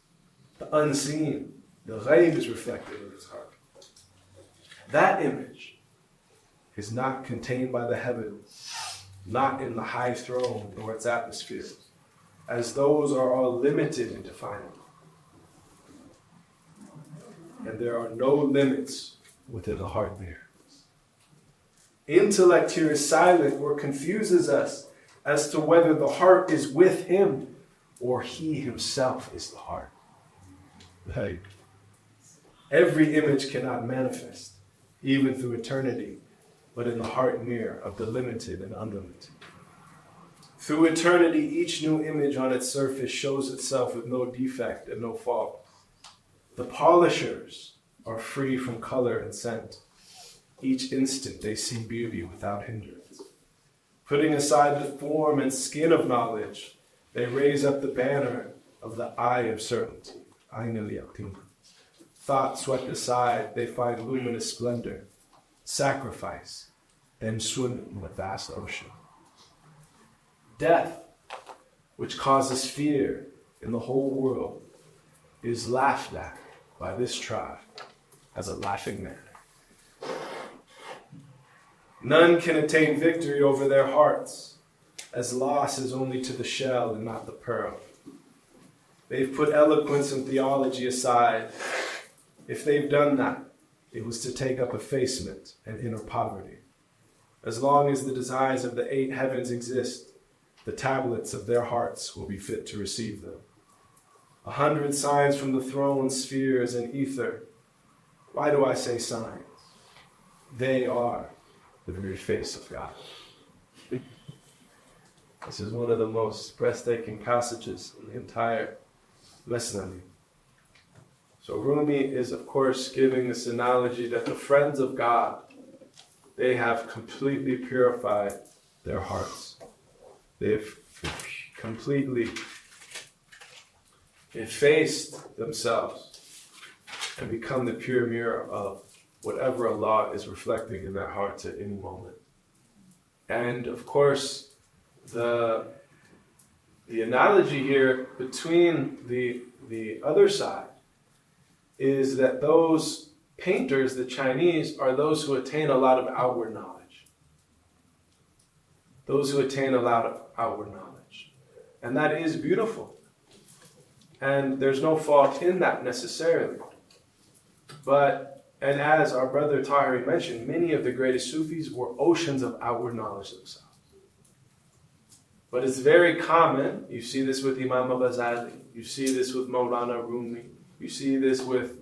the unseen, the ghaib is reflected in his heart. That image is not contained by the heavens, not in the high throne nor its atmosphere, as those are all limited and definable. And there are no limits within the heart mirror. Intellect here is silent or confuses us as to whether the heart is with him or he himself is the heart. Like, every image cannot manifest, even through eternity, but in the heart mirror of the limited and unlimited. Through eternity, each new image on its surface shows itself with no defect and no fault. The polishers are free from color and scent. Each instant they see beauty without hindrance. Putting aside the form and skin of knowledge, they raise up the banner of the eye of certainty. Ayn al-yaqin. Thought swept aside, they find luminous splendor. Sacrifice, then swim in the vast ocean. Death, which causes fear in the whole world, is laughed at by this tribe as a laughing matter. None can attain victory over their hearts, as loss is only to the shell and not the pearl. They've put eloquence and theology aside. If they've done that, it was to take up effacement and inner poverty. As long as the designs of the 8 heavens exist, the tablets of their hearts will be fit to receive them. 100 signs from the throne, spheres, and ether. Why do I say signs? They are the very face of God. This is one of the most breathtaking passages in the entire Mathnawi. So Rumi is, of course, giving this analogy that the friends of God, they have completely purified their hearts. They've completely effaced themselves and become the pure mirror of whatever Allah is reflecting in their hearts at any moment. And of course, the analogy here between the other side is that those painters, the Chinese, are those who attain a lot of outward knowledge. Those who attain a lot of outward knowledge. And that is beautiful. And there's no fault in that necessarily. And as our brother Tahiri mentioned, many of the greatest Sufis were oceans of outward knowledge themselves. But it's very common, you see this with Imam al-Ghazali, you see this with Maulana Rumi, you see this with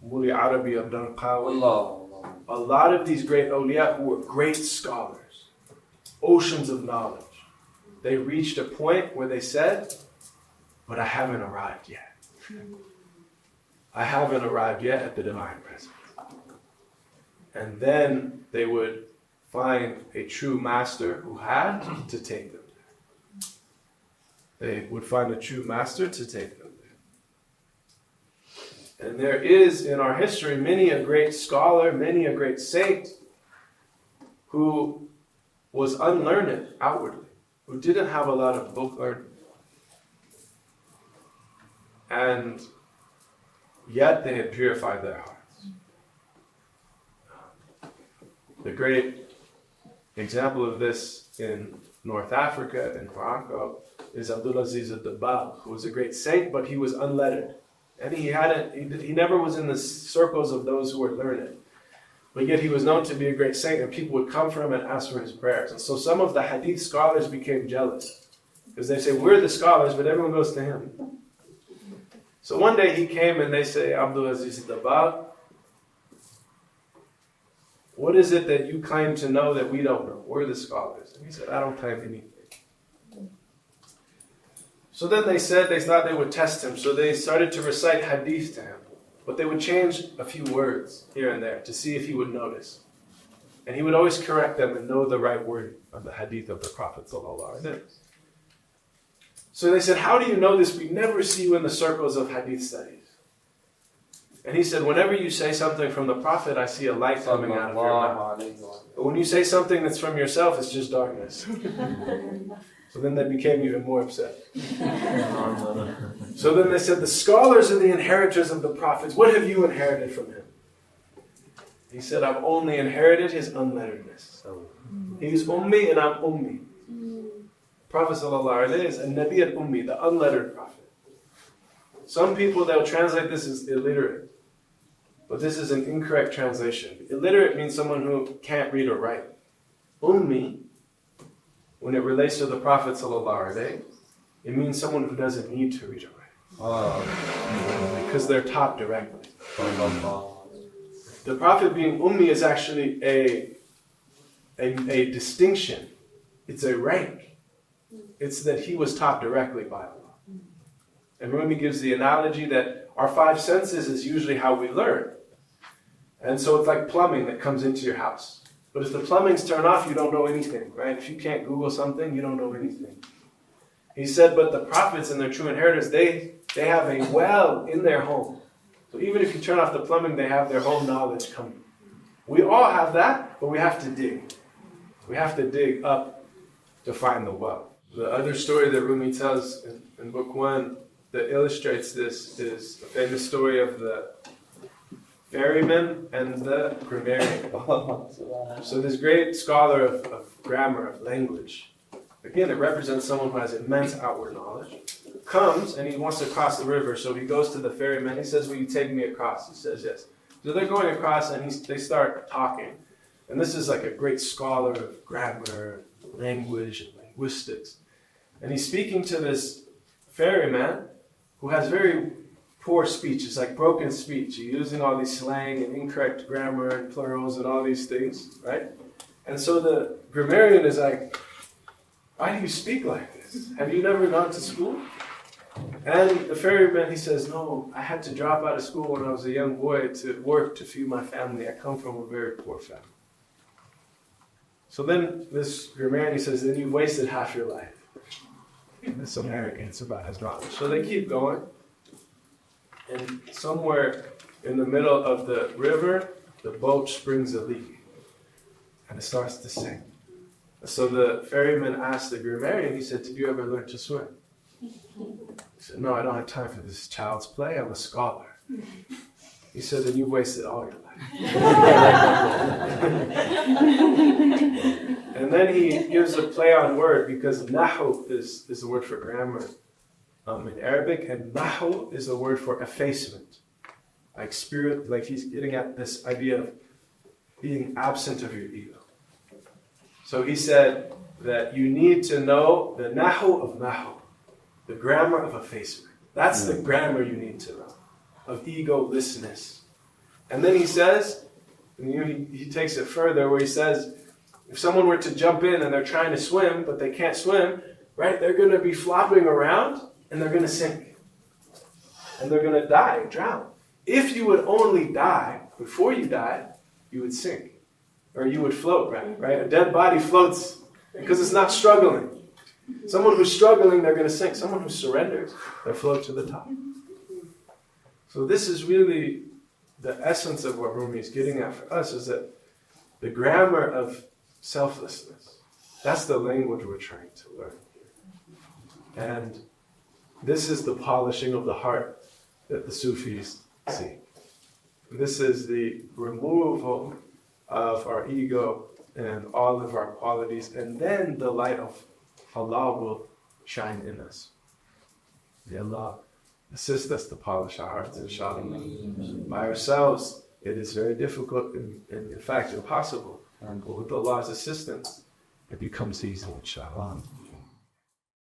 Muli Arabi Abdul-Qawi. A lot of these great awliya who were great scholars, oceans of knowledge. They reached a point where they said, but I haven't arrived yet. I haven't arrived yet at the divine presence. And then they would find a true master who had to take them there. They would find a true master to take them there. And there is in our history many a great scholar, many a great saint who was unlearned outwardly, who didn't have a lot of book learning. And yet they had purified their hearts. The great example of this in North Africa, in Morocco, is Abdulaziz al-Dabbagh, who was a great saint, but he was unlettered. And he never was in the circles of those who were learned. But yet he was known to be a great saint, and people would come for him and ask for his prayers. And so some of the hadith scholars became jealous, because they say, we're the scholars, but everyone goes to him. So one day he came and they say, Abdulaziz al-Dabbagh, what is it that you claim to know that we don't know? We're the scholars. And he said, I don't claim anything. So then they thought they would test him. So they started to recite hadith to him. But they would change a few words here and there to see if he would notice. And he would always correct them and know the right word of the hadith of the Prophet ﷺ. So they said, how do you know this? We never see you in the circles of hadith studies. And he said, whenever you say something from the Prophet, I see a light coming out of your mouth. But when you say something that's from yourself, it's just darkness. So then they became even more upset. So then they said, the scholars are the inheritors of the prophets. What have you inherited from him? He said, I've only inherited his unletteredness. He's ummi and I'm ummi. Prophet ﷺ is a Nabi al-Ummi, the unlettered prophet. Some people, they'll translate this as illiterate. But this is an incorrect translation. Illiterate means someone who can't read or write. Ummi, when it relates to the Prophet ﷺ, it means someone who doesn't need to read or write. Because they're taught directly. The Prophet being Ummi is actually a distinction. It's a rank. It's that he was taught directly by Allah. And Rumi gives the analogy that our five senses is usually how we learn. And so it's like plumbing that comes into your house. But if the plumbing's turned off, you don't know anything, right? If you can't Google something, you don't know anything. He said, but the prophets and their true inheritors, they have a well in their home. So even if you turn off the plumbing, they have their home knowledge coming. We all have that, but we have to dig. We have to dig up to find the well. The other story that Rumi tells in Book 1 that illustrates this is the famous story of the ferryman and the grammarian. So this great scholar of grammar, of language, again, it represents someone who has immense outward knowledge, comes and he wants to cross the river. So he goes to the ferryman. He says, will you take me across? He says, yes. So they're going across and they start talking. And this is like a great scholar of grammar, language, and linguistics. And he's speaking to this ferryman who has very poor speech. It's like broken speech. You're using all these slang and incorrect grammar and plurals and all these things, right? And so the grammarian is like, why do you speak like this? Have you never gone to school? And the ferryman, he says, no, I had to drop out of school when I was a young boy to work to feed my family. I come from a very poor family. So then this grammarian, he says, then you wasted half your life. And there's some arrogance about his knowledge. So they keep going. And somewhere in the middle of the river, the boat springs a leak. And it starts to sink. So the ferryman asked the grammarian, he said, did you ever learn to swim? He said, no, I don't have time for this child's play. I'm a scholar. He said, then you've wasted all your life. And then he gives a play on word, because nahu is the word for grammar in Arabic, and nahu is the word for effacement. Like spirit, like he's getting at this idea of being absent of your ego. So he said that you need to know the nahu of nahu, the grammar of effacement. That's the grammar you need to know, of egolessness. And then he says, and he takes it further, where he says, if someone were to jump in and they're trying to swim, but they can't swim, right, they're going to be flopping around and they're going to sink. And they're going to die, drown. If you would only die before you died, you would sink. Or you would float, right? A dead body floats because it's not struggling. Someone who's struggling, they're going to sink. Someone who surrenders, they float to the top. So this is really the essence of what Rumi is getting at for us, is that the grammar of selflessness, that's the language we're trying to learn here. And this is the polishing of the heart that the Sufis seek. This is the removal of our ego and all of our qualities, and then the light of Allah will shine in us. May Allah assist us to polish our hearts, inshallah. By ourselves, it is very difficult and in fact impossible. But with Allah's assistance, it becomes easy, inshallah.